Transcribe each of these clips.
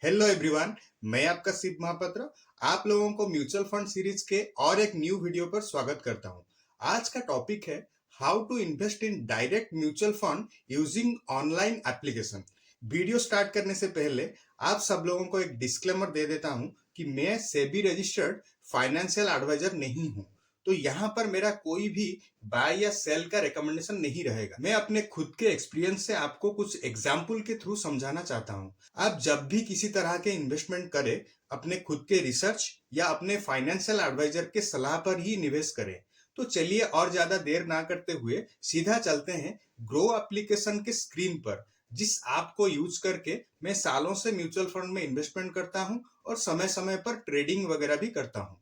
Hello everyone. मैं आपका शिव महापात्र आप लोगों को म्यूचुअल फंड सीरीज के और एक न्यू वीडियो पर स्वागत करता हूं। आज का टॉपिक है how to invest in direct mutual fund using online application. Video start करने से पहले आप सब लोगों को एक डिस्क्लेमर दे देता हूं कि मैं सेबी रजिस्टर्ड फाइनेंशियल एडवाइजर नहीं हूं, तो यहाँ पर मेरा कोई भी बाय या सेल का रिकमेंडेशन नहीं रहेगा। मैं अपने खुद के एक्सपीरियंस से आपको कुछ एग्जाम्पल के थ्रू समझाना चाहता हूँ। आप जब भी किसी तरह के इन्वेस्टमेंट करें, अपने खुद के रिसर्च या अपने फाइनेंशियल एडवाइजर के सलाह पर ही निवेश करें। तो चलिए और ज्यादा देर ना करते हुए सीधा चलते हैं ग्रो एप्लीकेशन के स्क्रीन पर, जिस ऐप को यूज करके मैं सालों से म्यूचुअल फंड में इन्वेस्टमेंट करता हूं और समय समय पर ट्रेडिंग वगैरह भी करता हूं।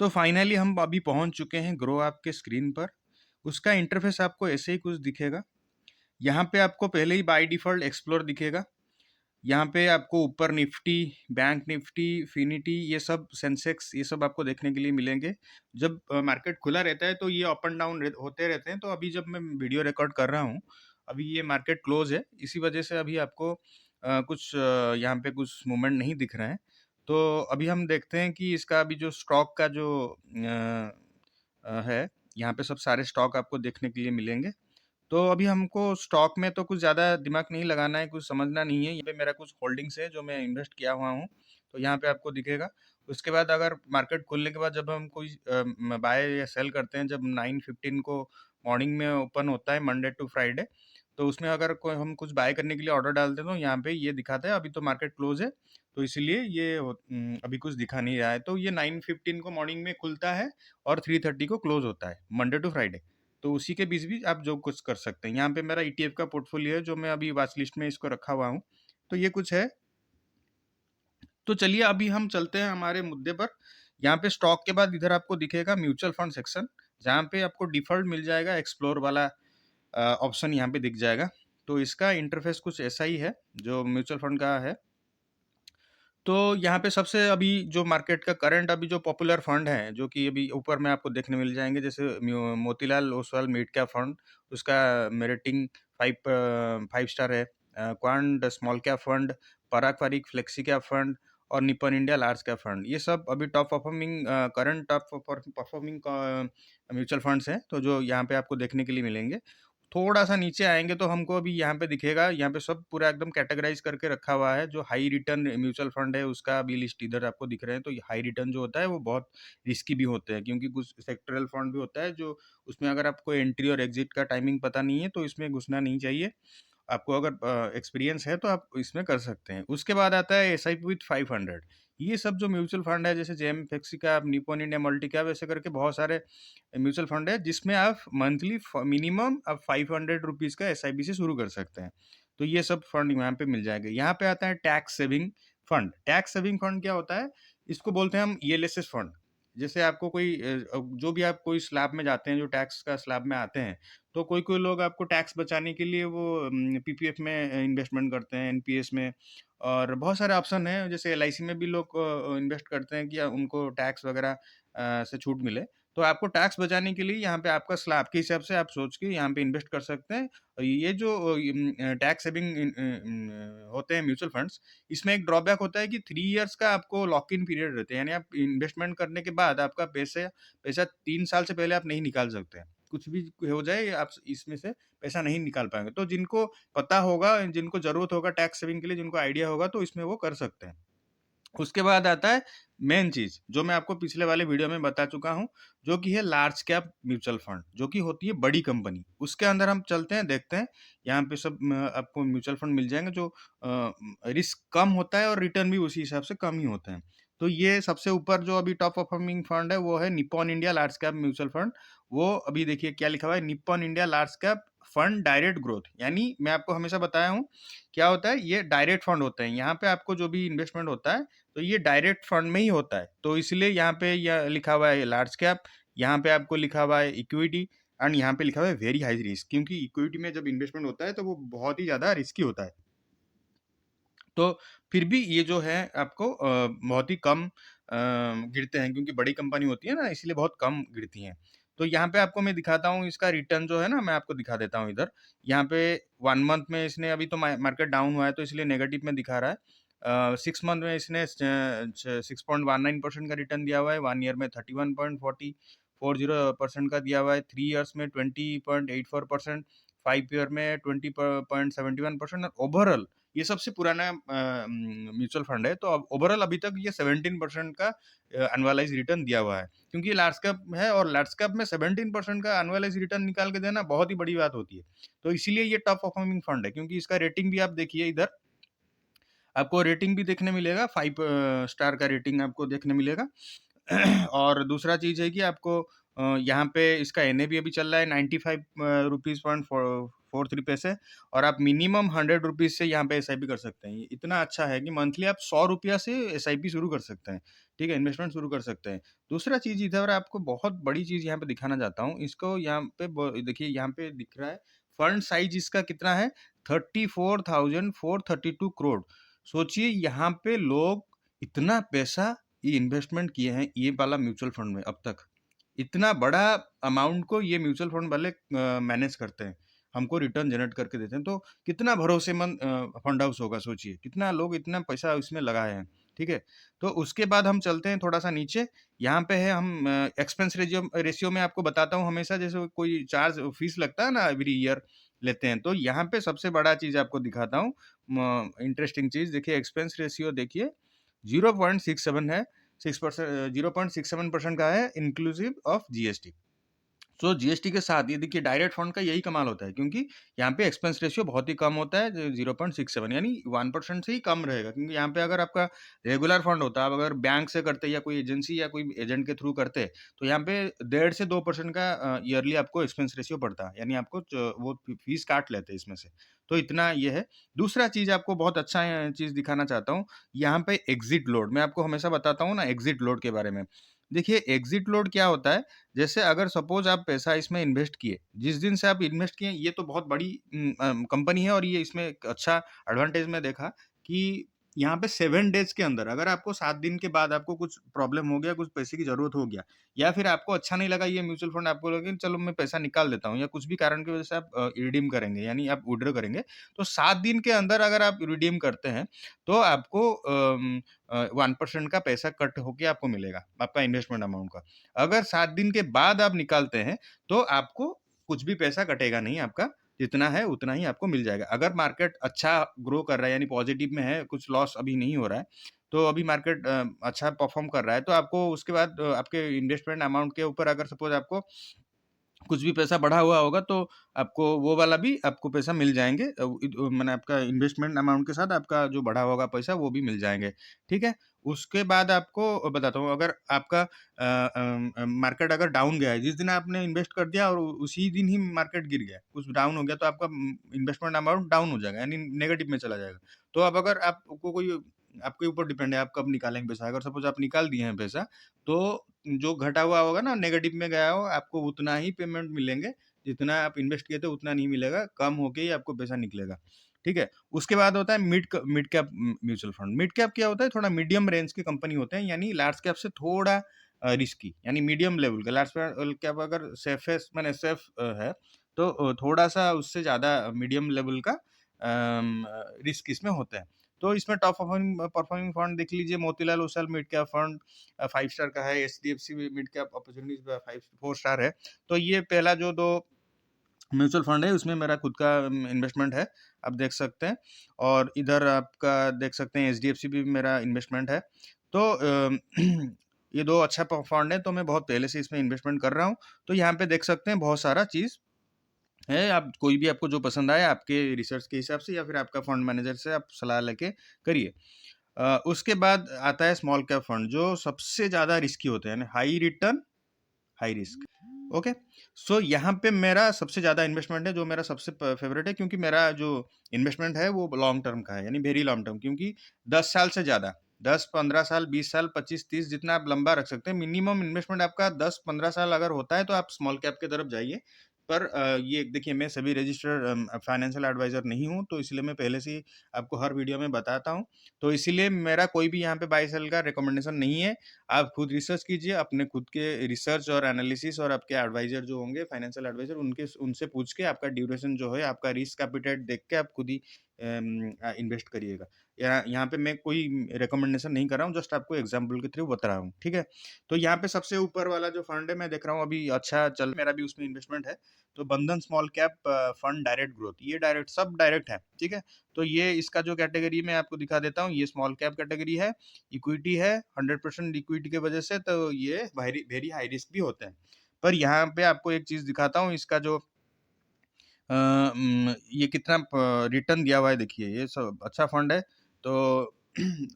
तो फाइनली हम अभी पहुंच चुके हैं ग्रो ऐप के स्क्रीन पर। उसका इंटरफेस आपको ऐसे ही कुछ दिखेगा। यहाँ पे आपको पहले ही बाय डिफ़ॉल्ट एक्सप्लोर दिखेगा। यहाँ पे आपको ऊपर निफ्टी, बैंक निफ्टी, फिनिटी, ये सब सेंसेक्स, ये सब आपको देखने के लिए मिलेंगे। जब मार्केट खुला रहता है तो ये अप एंड डाउन होते रहते हैं। तो अभी जब मैं वीडियो रिकॉर्ड कर रहा हूँ, अभी ये मार्केट क्लोज है, इसी वजह से अभी आपको कुछ यहाँ पे कुछ मूवमेंट नहीं दिख रहे हैं। तो अभी हम देखते हैं कि इसका अभी जो स्टॉक का जो है, यहाँ पे सब सारे स्टॉक आपको देखने के लिए मिलेंगे। तो अभी हमको स्टॉक में तो कुछ ज़्यादा दिमाग नहीं लगाना है, कुछ समझना नहीं है। यहाँ पे मेरा कुछ होल्डिंग्स है जो मैं इन्वेस्ट किया हुआ हूँ, तो यहाँ पे आपको दिखेगा। उसके बाद अगर मार्केट खुलने के बाद जब हम कोई बाय या सेल करते हैं, जब 9:15 को मॉर्निंग में ओपन होता है मंडे टू फ्राइडे, तो उसमें अगर कोई हम कुछ बाय करने के लिए ऑर्डर डालते हैं तो यहाँ पे ये दिखाता है। अभी तो मार्केट क्लोज है, तो इसीलिए ये अभी कुछ दिखा नहीं रहा है। तो ये 9:15 को मॉर्निंग में खुलता है और 3:30 को क्लोज होता है मंडे टू फ्राइडे। तो उसी के बीच भी आप जो कुछ कर सकते हैं। यहाँ पे मेरा ईटीएफ का पोर्टफोलियो है जो मैं अभी वॉच लिस्ट में इसको रखा हुआ हूँ। तो ये कुछ है। तो चलिए अभी हम चलते हैं हमारे मुद्दे पर। यहाँ पे स्टॉक के बाद इधर आपको दिखेगा म्यूचुअल फंड सेक्शन, जहाँ पे आपको डिफॉल्ट मिल जाएगा, एक्सप्लोर वाला ऑप्शन यहाँ पे दिख जाएगा। तो इसका इंटरफेस कुछ ऐसा ही है जो म्यूचुअल फंड का है। तो यहाँ पे सबसे अभी जो मार्केट का करंट अभी जो पॉपुलर फंड है, जो कि अभी ऊपर में आपको देखने मिल जाएंगे, जैसे Motilal Oswal mid cap fund, उसका रेटिंग 5 स्टार है। क्वांट स्मॉल कैप फंड, पराग पारिक फ्लेक्सी कैप फंड और Nippon India large cap fund, ये सब अभी top performing current top performing mutual funds हैं, तो जो यहाँ पे आपको देखने के लिए मिलेंगे। थोड़ा सा नीचे आएंगे तो हमको अभी यहाँ पे दिखेगा, यहाँ पे सब पूरा एकदम कैटेगराइज करके रखा हुआ है। जो हाई रिटर्न म्यूचुअल फंड है उसका अभी लिस्ट इधर आपको दिख रहे हैं। तो हाई रिटर्न जो होता है वो बहुत रिस्की भी होते हैं, क्योंकि कुछ सेक्टरल फंड भी होता है जो उसमें अगर आपको एंट्री और एग्जिट का टाइमिंग पता नहीं है तो इसमें घुसना नहीं चाहिए। आपको अगर एक्सपीरियंस है तो आप इसमें कर सकते हैं। उसके बाद आता है एसआईपी विथ 500। ये सब जो म्यूचुअल फंड है, जैसे JM flexi cap, Nippon India multi cap, ऐसे करके बहुत सारे म्यूचुअल फंड है जिसमें आप मंथली मिनिमम आप 500 रुपीज़ का एसआईपी से शुरू कर सकते हैं। तो ये सब फंड यहाँ पे मिल जाएंगे। यहाँ पे आता है tax saving fund. Tax saving fund क्या होता है? इसको बोलते हैं हम ईएलएसएस फंड। जैसे आपको कोई जो भी आप कोई स्लैब में जाते हैं, जो टैक्स का स्लैब में आते हैं, तो कोई कोई लोग आपको टैक्स बचाने के लिए वो पीपीएफ में इन्वेस्टमेंट करते हैं, एनपीएस में, और बहुत सारे ऑप्शन हैं। जैसे एलआईसी में भी लोग इन्वेस्ट करते हैं कि उनको टैक्स वगैरह से छूट मिले। तो आपको टैक्स बचाने के लिए यहाँ पे आपका स्लैब के हिसाब से आप सोच के यहाँ पे इन्वेस्ट कर सकते हैं। और ये जो टैक्स सेविंग होते हैं म्यूचुअल फंड्स, इसमें एक ड्रॉबैक होता है कि 3 इयर्स का आपको लॉक इन पीरियड रहते हैं। यानी आप इन्वेस्टमेंट करने के बाद आपका पैसा पैसा 3 साल से पहले आप नहीं निकाल सकते हैं। कुछ भी हो जाए, आप इसमें से पैसा नहीं निकाल पाएंगे। तो जिनको पता होगा, जिनको जरूरत होगा टैक्स सेविंग के लिए, जिनको आइडिया होगा, तो इसमें वो कर सकते हैं। उसके बाद आता है मेन चीज जो मैं आपको पिछले वाले वीडियो में बता चुका हूं, जो कि है लार्ज कैप म्यूचुअल फंड, जो कि होती है बड़ी कंपनी। उसके अंदर हम चलते हैं, देखते हैं। यहाँ पे सब आपको म्यूचुअल फंड मिल जाएंगे जो रिस्क कम होता है और रिटर्न भी उसी हिसाब से कम ही होते हैं। तो ये सबसे ऊपर जो अभी टॉप परफॉर्मिंग फंड है वो है Nippon India large cap mutual fund. वो अभी देखिए क्या लिखा हुआ है, Nippon India large cap fund direct growth. यानी मैं आपको हमेशा बताया हूँ क्या होता है, ये डायरेक्ट फंड होते हैं। यहाँ पे आपको जो भी इन्वेस्टमेंट होता है तो ये डायरेक्ट फंड में ही होता है। तो इसलिए यहाँ पे यह लिखा हुआ है लार्ज कैप, यहाँ पे आपको लिखा हुआ है इक्विटी, एंड यहाँ पे लिखा हुआ है वेरी हाई रिस्क, क्योंकि इक्विटी में जब इन्वेस्टमेंट होता है तो वो बहुत ही ज़्यादा रिस्की होता है। तो फिर भी ये जो है आपको बहुत ही कम गिरते हैं, क्योंकि बड़ी कंपनी होती है ना, इसलिए बहुत कम गिरती हैं। तो यहाँ पे आपको मैं दिखाता हूँ इसका रिटर्न जो है ना, मैं आपको दिखा देता हूँ इधर। यहाँ पे 1 मंथ में इसने, अभी तो मार्केट डाउन हुआ है तो इसलिए नेगेटिव में दिखा रहा है। 6 मंथ में इसने 6.19% का रिटर्न दिया हुआ है, 1 ईयर में 31.40% का दिया हुआ है, 3 इयर्स में 20.84%, 5 ईयर में 20.71% और ओवरऑल ये सबसे पुराना म्यूचुअल फंड है, तो अब ओवरऑल अभी तक ये 17% का एनुअलाइज़ रिटर्न दिया हुआ है। क्योंकि ये लार्ज कैप है और लार्ज कैप में 17% का एनुअलाइज़ रिटर्न निकाल के देना बहुत ही बड़ी बात होती है। तो इसीलिए ये टॉप परफॉर्मिंग फंड है, क्योंकि इसका रेटिंग भी आप देखिए इधर, आपको रेटिंग भी देखने मिलेगा, 5 स्टार का रेटिंग आपको देखने मिलेगा। और दूसरा चीज़ है कि आपको यहाँ पे इसका एनएवी अभी चल रहा है 95 रुपीज़ पॉइंट 43 पैसे, और आप मिनिमम 100 रुपीज़ से यहाँ पे एसआईपी कर सकते हैं। ये इतना अच्छा है कि मंथली आप 100 रुपया से एसआईपी शुरू कर सकते हैं, ठीक है? इन्वेस्टमेंट शुरू कर सकते हैं। दूसरा चीज़ इधर आपको बहुत बड़ी चीज़ यहाँ पे दिखाना चाहता हूँ। इसको यहाँ पे देखिए, यहाँ पे दिख रहा है फंड साइज़ इसका कितना है, 34,432 करोड़। सोचिए यहाँ पे लोग इतना पैसा ये इन्वेस्टमेंट किए हैं ये वाला म्यूचुअल फंड में अब तक। इतना बड़ा अमाउंट को ये म्यूचुअल फंड वाले मैनेज करते हैं, हमको रिटर्न जनरेट करके देते हैं। तो कितना भरोसेमंद फंड हाउस होगा, सोचिए कितना लोग इतना पैसा इसमें लगाए हैं, ठीक है? तो उसके बाद हम चलते हैं थोड़ा-सा नीचे, यहाँ पे है हम एक्सपेंस रेशियो में आपको बताता हूँ हमेशा, जैसे कोई चार्ज फीस लगता है ना एवरी ईयर लेते हैं, तो यहाँ पे सबसे बड़ा चीज़ आपको दिखाता हूँ, इंटरेस्टिंग चीज़ देखिए, एक्सपेंस रेशियो देखिए 0.67 है, 6% 0.67% का है inclusive of GST. So GST के साथ ये देखिए डायरेक्ट फंड का यही कमाल होता है, क्योंकि यहाँ पे एक्सपेंस रेशियो बहुत ही कम होता है, 0.67 यानी 1% से ही कम रहेगा। क्योंकि यहाँ पे अगर आपका रेगुलर फंड होता, आप अगर बैंक से करते या कोई एजेंसी या कोई एजेंट के थ्रू करते, तो यहाँ पे 1.5 से 2% का ईयरली आपको एक्सपेंस रेशियो पड़ता है, यानी आपको वो फीस काट लेते हैं इसमें से। तो इतना ये है। दूसरा चीज़ आपको बहुत अच्छा चीज़ दिखाना चाहता हूँ, यहाँ पे एग्जिट लोड मैं आपको हमेशा बताता हूँ ना एग्जिट लोड के बारे में। देखिए एग्जिट लोड क्या होता है, जैसे अगर सपोज आप पैसा इसमें इन्वेस्ट किए, जिस दिन से आप इन्वेस्ट किए ये तो बहुत बड़ी कंपनी है, और ये इसमें एक अच्छा एडवांटेज मैं देखा कि यहाँ पे 7 डेज़ के अंदर अगर आपको 7 दिन के बाद आपको कुछ प्रॉब्लम हो गया, कुछ पैसे की ज़रूरत हो गया, या फिर आपको अच्छा नहीं लगा ये म्यूचुअल फंड, आपको लगा कि चलो मैं पैसा निकाल देता हूँ, या कुछ भी कारण की वजह से आप रिडीम करेंगे, यानी आप विथड्रॉ करेंगे, तो 7 दिन के अंदर अगर आप रिडीम करते हैं, तो आपको 1% का पैसा कट होके आपको मिलेगा, आपका इन्वेस्टमेंट अमाउंट का। अगर 7 दिन के बाद आप निकालते हैं, तो आपको कुछ भी पैसा कटेगा नहीं आपका, जितना है उतना ही आपको मिल जाएगा। अगर मार्केट अच्छा ग्रो कर रहा है, यानी पॉजिटिव में है, कुछ लॉस अभी नहीं हो रहा है, तो अभी मार्केट अच्छा परफ़ॉर्म कर रहा है, तो आपको उसके बाद आपके इन्वेस्टमेंट अमाउंट के ऊपर अगर सपोज़ आपको कुछ भी पैसा बढ़ा हुआ होगा, तो आपको वो वाला भी आपको पैसा मिल जाएँगे, माने आपका इन्वेस्टमेंट अमाउंट के साथ आपका जो बढ़ा होगा पैसा वो भी मिल जाएँगे, ठीक है? उसके बाद आपको बताता हूँ, अगर आपका मार्केट अगर डाउन गया है, जिस दिन आपने इन्वेस्ट कर दिया और उसी दिन ही मार्केट गिर गया, कुछ डाउन हो गया, तो आपका इन्वेस्टमेंट अमाउंट डाउन हो जाएगा, यानी नेगेटिव में चला जाएगा। तो अब अगर आपको कोई आपके ऊपर डिपेंड है, आप कब निकालेंगे पैसा, अगर सपोज़ आप निकाल दिए हैं पैसा, तो जो घटा हुआ होगा ना, नेगेटिव में गया हो, आपको उतना ही पेमेंट मिलेंगे, जितना आप इन्वेस्ट किए थे उतना नहीं मिलेगा, कम होके ही आपको पैसा निकलेगा, ठीक है? उसके बाद होता है mid cap mutual fund. Mid cap क्या होता है, थोड़ा मीडियम रेंज की कंपनी होते हैं, यानी लार्ज कैप से थोड़ा रिस्की, यानी मीडियम लेवल का। लार्ज कैप अगर सेफेस्ट माने सेफ है, तो थोड़ा-सा उससे ज़्यादा मीडियम लेवल का रिस्क इसमें होता है। तो इसमें टॉप परफॉर्मिंग परफॉर्मिंग फंड देख लीजिए, Motilal Oswal mid cap fund 5 star का है, एचडीएफसी भी मिड कैप अपॉर्चुनिटीज 5 4 स्टार है। तो ये पहला जो 2 म्यूचुअल फंड है, उसमें मेरा खुद का इन्वेस्टमेंट है, आप देख सकते हैं। और इधर आपका देख सकते हैं एचडीएफसी भी मेरा इन्वेस्टमेंट है। तो ये 2 अच्छा फंड है, तो मैं बहुत पहले से इसमें इन्वेस्टमेंट कर रहा हूँ। तो यहाँ पे देख सकते हैं बहुत सारा चीज़ है, आप कोई भी आपको जो पसंद आए आपके रिसर्च के हिसाब से या फिर आपका फंड मैनेजर से आप सलाह लेके करिए। उसके बाद आता है स्मॉल कैप फंड, जो सबसे ज़्यादा रिस्की होते हैं, यानी high return high risk. Okay, so यहाँ पे मेरा सबसे ज़्यादा इन्वेस्टमेंट है, जो मेरा सबसे फेवरेट है, क्योंकि मेरा जो इन्वेस्टमेंट है वो लॉन्ग टर्म का है, यानी वेरी लॉन्ग टर्म, क्योंकि 10 साल से ज़्यादा, 10-15 साल, 20 साल, 25-30, जितना आप लंबा रख सकते हैं। मिनिमम इन्वेस्टमेंट आपका 10-15 साल अगर होता है, तो आप स्मॉल कैप की तरफ जाइए। पर ये देखिए, मैं सभी रजिस्टर्ड फाइनेंशियल एडवाइजर नहीं हूँ, तो इसलिए मैं पहले से ही आपको हर वीडियो में बताता हूँ। तो इसीलिए मेरा कोई भी यहाँ पे बाय सेल का रिकमेंडेशन नहीं है। आप खुद रिसर्च कीजिए, अपने खुद के रिसर्च और एनालिसिस, और आपके एडवाइज़र जो होंगे, फाइनेंशियल एडवाइज़र, उनसे पूछ के आपका ड्यूरेशन जो है, आपका रिस्क एपेटाइट देख के आप खुद ही इन्वेस्ट करिएगा। यहाँ पे मैं कोई रिकमेंडेशन नहीं कर रहा हूँ, जस्ट आपको एग्ज़ाम्पल के थ्रू बता रहा हूँ, ठीक है? तो यहाँ पे सबसे ऊपर वाला जो फंड है मैं देख रहा हूँ अभी अच्छा चल मेरा भी उसमें इन्वेस्टमेंट है। तो बंधन small cap fund direct growth, ये डायरेक्ट सब डायरेक्ट है, ठीक है? तो ये इसका जो कैटेगरी मैं आपको दिखा देता हूँ, ये स्मॉल कैप कैटेगरी है, इक्विटी है, 100% इक्विटी की वजह से तो ये वेरी वेरी हाई रिस्क भी होते हैं। पर यहाँ पे आपको एक चीज़ दिखाता हूँ, इसका जो ये कितना रिटर्न दिया हुआ है देखिए, ये सब अच्छा फंड है। तो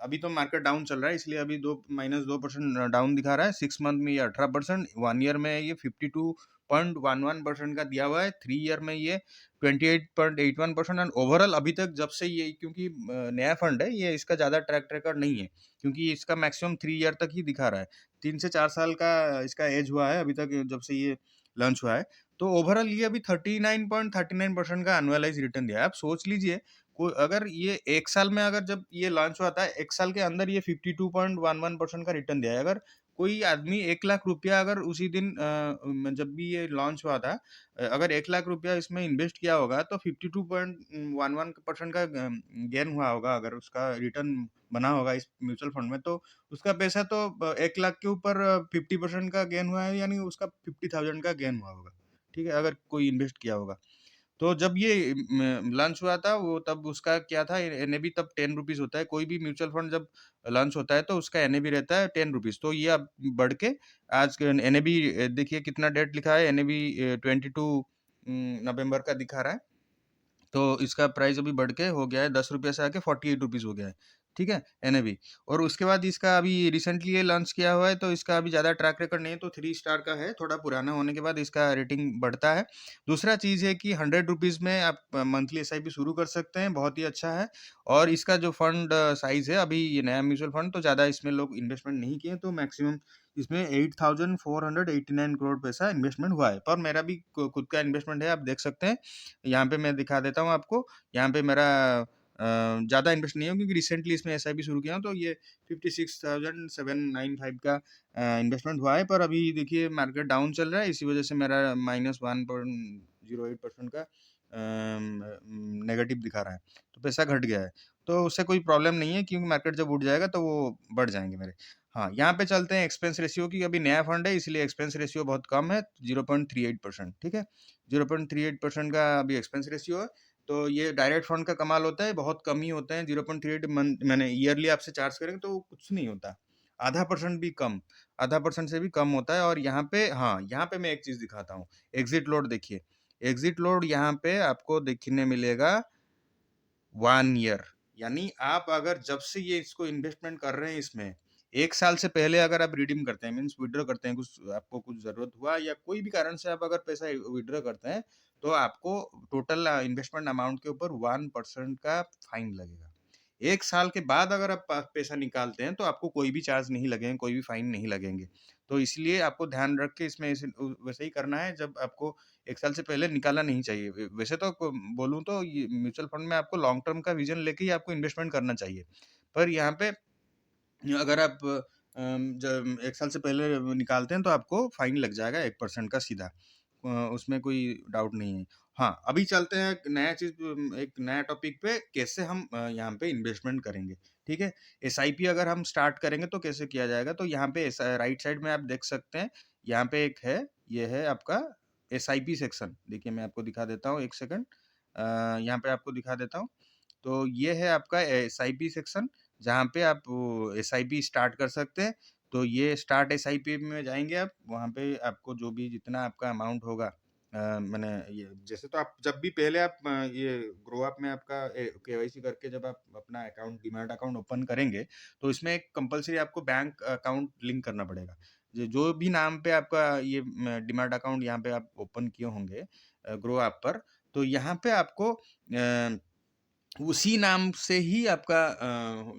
अभी तो मार्केट डाउन चल रहा है, इसलिए अभी 2% डाउन दिखा रहा है। 6 मंथ में ये 18%, 1 ईयर में ये 52.11% का दिया हुआ है, 3 ईयर में ये 28.81% एंड ओवरऑल अभी तक जब से ये, क्योंकि नया फंड है, ये इसका ज़्यादा ट्रैक रिकॉर्ड नहीं है, क्योंकि इसका मैक्सिमम 3 ईयर तक ही दिखा रहा है। 3 से 4 साल का इसका एज हुआ है अभी तक जब से ये लॉन्च हुआ है। तो ओवरऑल ये अभी 39.39% का एनुअलाइज़ रिटर्न दिया है। आप सोच लीजिए, कोई अगर ये 1 साल में, अगर जब ये लॉन्च हुआ था, 1 साल के अंदर ये 52.11% का रिटर्न दिया है। अगर कोई आदमी 1 लाख रुपया अगर उसी दिन जब भी ये लॉन्च हुआ था, अगर 1 लाख रुपया इसमें इन्वेस्ट किया होगा तो 52.11% का गेन हुआ होगा, अगर उसका रिटर्न बना होगा इस म्यूचुअल फंड में, तो उसका पैसा तो 1 लाख के ऊपर 50% का गेन हुआ है, यानी उसका 50,000 का गेन हुआ होगा। ठीक है? अगर कोई इन्वेस्ट किया होगा। तो जब ये लॉन्च हुआ था, वो तब उसका क्या था, एनएबी तब ₹10 होता है। कोई भी म्यूचुअल फंड जब लॉन्च होता है तो उसका एनएबी रहता है ₹10। तो ये अब बढ़ के आज के एनएबी देखिए कितना डेट लिखा है, एनएबी 22 नवंबर का दिखा रहा है। तो इसका प्राइस अभी बढ़ के हो गया है ₹10 से आके ₹48 हो गया है, ठीक है? एनएबी। और उसके बाद इसका अभी रिसेंटली ये लॉन्च किया हुआ है, तो इसका अभी ज़्यादा ट्रैक रिकॉर्ड नहीं है, तो 3 स्टार का है, थोड़ा पुराना होने के बाद इसका रेटिंग बढ़ता है। दूसरा चीज़ है कि ₹100 में आप मंथली एसआईपी शुरू कर सकते हैं, बहुत ही अच्छा है। और इसका जो फंड साइज़ है, अभी ये नया म्यूचुअल फंड, तो ज़्यादा इसमें लोग इन्वेस्टमेंट नहीं किए, तो मैक्सिमम इसमें 8489 करोड़ पैसा इन्वेस्टमेंट हुआ है। पर मेरा भी खुद का इन्वेस्टमेंट है, आप देख सकते हैं। यहाँ पे मैं दिखा देता हूँ आपको, यहाँ पे मेरा ज़्यादा इन्वेस्ट नहीं है, क्योंकि रिसेंटली इसमें एसआईपी शुरू किया हूँ, तो ये 56,795 का इन्वेस्टमेंट हुआ है। पर अभी देखिए मार्केट डाउन चल रहा है, इसी वजह से मेरा -1.08% का नेगेटिव दिखा रहा है, तो पैसा घट गया है। तो उससे कोई प्रॉब्लम नहीं है, क्योंकि मार्केट जब उठ जाएगा तो वो बढ़ जाएँगे मेरे। हाँ, यहाँ पे चलते हैं एक्सपेंस रेशियो की। अभी नया फंड है, इसलिए एक्सपेंस रेशियो बहुत कम है, 0.38%, ठीक है? 0.38% का अभी एक्सपेंस रेशियो है। तो ये डायरेक्ट फंड का कमाल होता है, बहुत कम ही होते हैं, 0.38 मंथ मैंने ईयरली आपसे चार्ज करेंगे तो कुछ नहीं होता। आधा परसेंट भी कम, आधा परसेंट से भी कम होता है। और यहाँ पे हाँ, यहाँ पे मैं एक चीज़ दिखाता हूँ, एग्ज़िट लोड देखिए। एग्ज़िट लोड यहाँ पे आपको देखने मिलेगा 1 ईयर, यानी आप अगर जब से ये इसको इन्वेस्टमेंट कर रहे हैं इसमें, 1 साल से पहले अगर आप रिडीम करते हैं, मीन्स विथड्रॉ करते हैं, कुछ आपको कुछ ज़रूरत हुआ या कोई भी कारण से आप अगर पैसा विथड्रॉ करते हैं, तो आपको टोटल इन्वेस्टमेंट अमाउंट के ऊपर 1% का फाइन लगेगा। 1 साल के बाद अगर आप पैसा निकालते हैं, तो आपको कोई भी चार्ज नहीं लगेंगे, कोई भी फाइन नहीं लगेंगे। तो इसलिए आपको ध्यान रख के इसमें वैसे ही करना है, जब आपको 1 साल से पहले निकालना नहीं चाहिए। वैसे तो बोलूँ तो ये म्यूचुअल फंड में आपको लॉन्ग टर्म का विज़न लेके ही आपको इन्वेस्टमेंट करना चाहिए। पर यहाँ पे अगर आप जब 1 साल से पहले निकालते हैं, तो आपको फाइन लग जाएगा 1% का सीधा। उसमें कोई डाउट नहीं है। हाँ, अभी चलते हैं एक नया टॉपिक पे, कैसे हम यहाँ पे इन्वेस्टमेंट करेंगे, ठीक है? एसआईपी अगर हम स्टार्ट करेंगे तो कैसे किया जाएगा? तो यहाँ पे राइट साइड में आप देख सकते हैं, यहाँ पे एक है, ये है आपका एसआईपी सेक्शन। देखिए मैं आपको दिखा देता हूँ, 1 सेकंड। यहाँ पे आपको दिखा देता हूँ। तो ये है आपका एसआईपी सेक्शन, जहाँ पे आप एसआईपी स्टार्ट कर सकते हैं। तो ये स्टार्ट एसआईपी में जाएँगे आप, वहाँ पे आपको जो भी जितना आपका अमाउंट होगा, मैंने ये जैसे, तो आप जब भी पहले आप ये ग्रो अप में आपका केवाईसी करके जब आप अपना अकाउंट, डीमैट अकाउंट ओपन करेंगे, तो इसमें एक कंपल्सरी आपको बैंक अकाउंट लिंक करना पड़ेगा। जो भी नाम पे आपका ये डीमैट अकाउंट यहाँ पे आप ओपन किए होंगे ग्रो ऐप पर, तो यहाँ पे आपको उसी नाम से ही आपका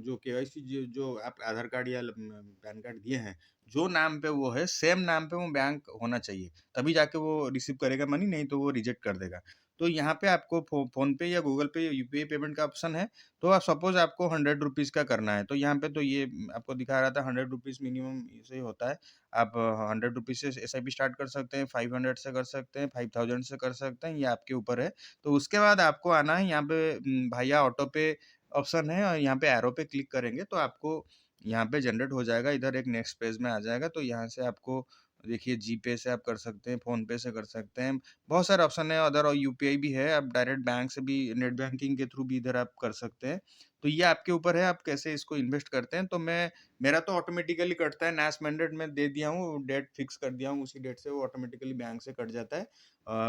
जो केवाईसी जो आप आधार कार्ड या पैन कार्ड दिए हैं, जो नाम पे वो है, सेम नाम पे वो बैंक होना चाहिए। तभी जाके वो रिसीव करेगा मनी, नहीं तो वो रिजेक्ट कर देगा। तो यहाँ पे आपको फ़ोन पे या गूगल पे या यूपीआई पेमेंट का ऑप्शन है। तो सपोज़ आपको ₹100 का करना है, तो यहाँ पे तो ये आपको दिखा रहा था ₹100 मिनिमम से होता है। आप ₹100 से एसआईपी स्टार्ट कर सकते हैं, 500 से कर सकते हैं, 5000 से कर सकते हैं, ये आपके ऊपर है। तो उसके बाद आपको आना है यहाँ पे भाया ऑटो पे ऑप्शन है और यहाँ पे एरो पे क्लिक करेंगे तो आपको यहाँ पे जनरेट हो जाएगा, इधर एक नेक्स्ट पेज में आ जाएगा। तो यहाँ से आपको देखिए जीपे से आप कर सकते हैं, फ़ोनपे से कर सकते हैं, बहुत सारे ऑप्शन है अदर और यूपीआई भी है, आप डायरेक्ट बैंक से भी नेट बैंकिंग के थ्रू भी इधर आप कर सकते हैं। तो ये आपके ऊपर है आप कैसे इसको इन्वेस्ट करते हैं। तो मेरा तो ऑटोमेटिकली कटता है, NAS मैंडेट में दे दिया हूँ, डेट फिक्स कर दिया हूँ, उसी डेट से वो ऑटोमेटिकली बैंक से कट जाता है।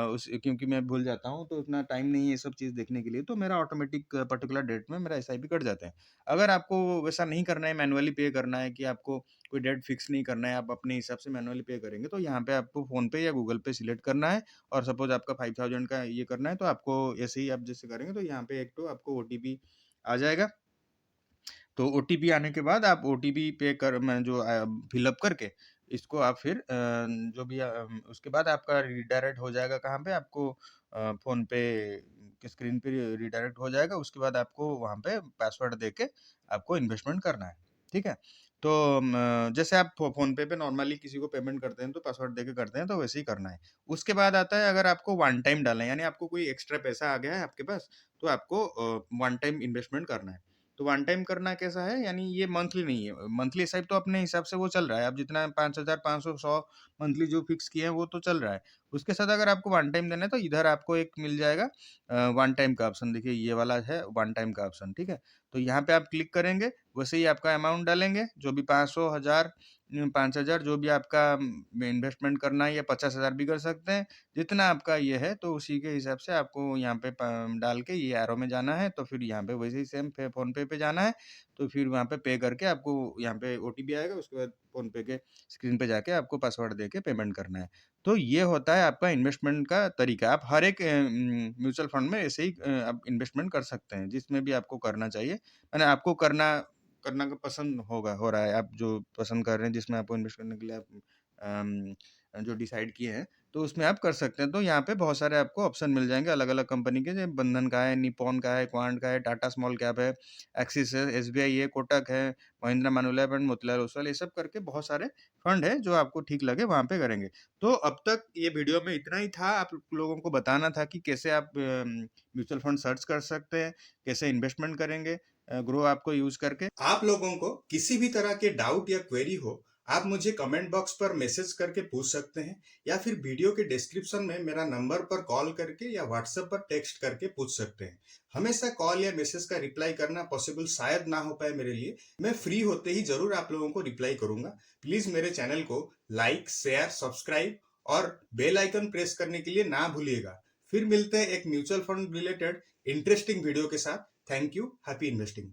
उस क्योंकि मैं भूल जाता हूँ तो उतना टाइम नहीं है ये सब चीज़ देखने के लिए, तो मेरा ऑटोमेटिक पर्टिकुलर डेट में मेरा एसआईपी कट जाता है। अगर आपको वैसा नहीं करना है, मैनुअली पे करना है कि आपको कोई डेट फिक्स नहीं करना है, आप अपने हिसाब से मैनुअली पे करेंगे, तो यहाँ पे आपको फ़ोनपे या गूगल पे सिलेक्ट करना है और सपोज़ आपका 5000 का ये करना है, तो आपको ऐसे ही आप जैसे करेंगे तो यहाँ पे एक तो आपको ओटीपी आ जाएगा। तो ओटीपी आने के बाद आप ओटीपी पे कर मैं जो फ़िलअप करके इसको आप फिर जो भी उसके बाद आपका रिडायरेक्ट हो जाएगा कहाँ पे आपको फ़ोनपे की स्क्रीन पे रिडायरेक्ट हो जाएगा। उसके बाद आपको वहाँ पे पासवर्ड देके आपको इन्वेस्टमेंट करना है, ठीक है? तो जैसे आप फ़ोनपे पे नॉर्मली किसी को पेमेंट करते हैं तो पासवर्ड देके करते हैं, तो वैसे ही करना है। उसके बाद आता है अगर आपको वन टाइम डालना है, यानी आपको कोई एक्स्ट्रा पैसा आ गया है आपके पास, तो आपको वन टाइम इन्वेस्टमेंट करना है। तो वन टाइम करना कैसा है, यानी ये मंथली नहीं है, मंथली एसआईपी तो अपने हिसाब से वो चल रहा है, आप जितना 5000 500 100 मंथली जो फिक्स किए हैं वो तो चल रहा है। उसके साथ अगर आपको वन टाइम देना है तो इधर आपको एक मिल जाएगा वन टाइम का ऑप्शन, देखिए ये वाला है वन टाइम का ऑप्शन, ठीक है? तो यहाँ पे आप क्लिक करेंगे, वैसे ही आपका अमाउंट डालेंगे, जो भी 500 1000 5000 जो भी आपका इन्वेस्टमेंट करना है, या 50000 भी कर सकते हैं, जितना आपका ये है तो उसी के हिसाब से आपको यहाँ पे डाल के ये एरो में जाना है। तो फिर यहाँ पे वैसे ही सेम फ़ोनपे पे जाना है, तो फिर वहाँ पे करके आपको यहाँ पे ओटीपी आएगा, उसके बाद फ़ोनपे के स्क्रीन पे जाके आपको पासवर्ड देके पेमेंट करना है। तो ये होता है आपका इन्वेस्टमेंट का तरीका। आप हर एक म्यूचुअल फंड में ऐसे ही आप इन्वेस्टमेंट कर सकते हैं, जिसमें भी आपको करना चाहिए। माने आपको करना करना का पसंद हो रहा है, आप जो पसंद कर रहे हैं, जिसमें आपको इन्वेस्ट करने के लिए आप जो डिसाइड किए हैं, तो उसमें आप कर सकते हैं। तो यहाँ पे बहुत सारे आपको ऑप्शन मिल जाएँगे अलग-अलग कंपनी के, जैसे बंधन का है, निप्पॉन का है, क्वांट का है, टाटा स्मॉल कैप है, एक्सिस है, एसबीआई है, कोटक है, महिंद्रा मैनुलिफ एंड मोतीलाल ओसवाल, ये सब करके बहुत सारे फंड है, जो आपको ठीक लगे वहाँ पे करेंगे। तो अब तक ये वीडियो में इतना ही था, आप लोगों को बताना था कि कैसे आप म्यूचुअल फंड सर्च कर सकते हैं, कैसे इन्वेस्टमेंट करेंगे ग्रो ऐप को यूज़ करके। आप लोगों को किसी भी तरह के डाउट या क्वेरी हो, आप मुझे कमेंट बॉक्स पर मैसेज करके पूछ सकते हैं, या फिर वीडियो के डिस्क्रिप्शन में मेरा नंबर पर कॉल करके या व्हाट्सएप पर टेक्स्ट करके पूछ सकते हैं। हमेशा कॉल या मैसेज का रिप्लाई करना पॉसिबल शायद ना हो पाए मेरे लिए, मैं फ्री होते ही जरूर आप लोगों को रिप्लाई करूंगा। प्लीज मेरे चैनल को लाइक, शेयर, सब्सक्राइब और बेल आइकन प्रेस करने के लिए ना भूलिएगा। फिर मिलते हैं एक mutual fund related interesting video के साथ। Thank you, happy investing.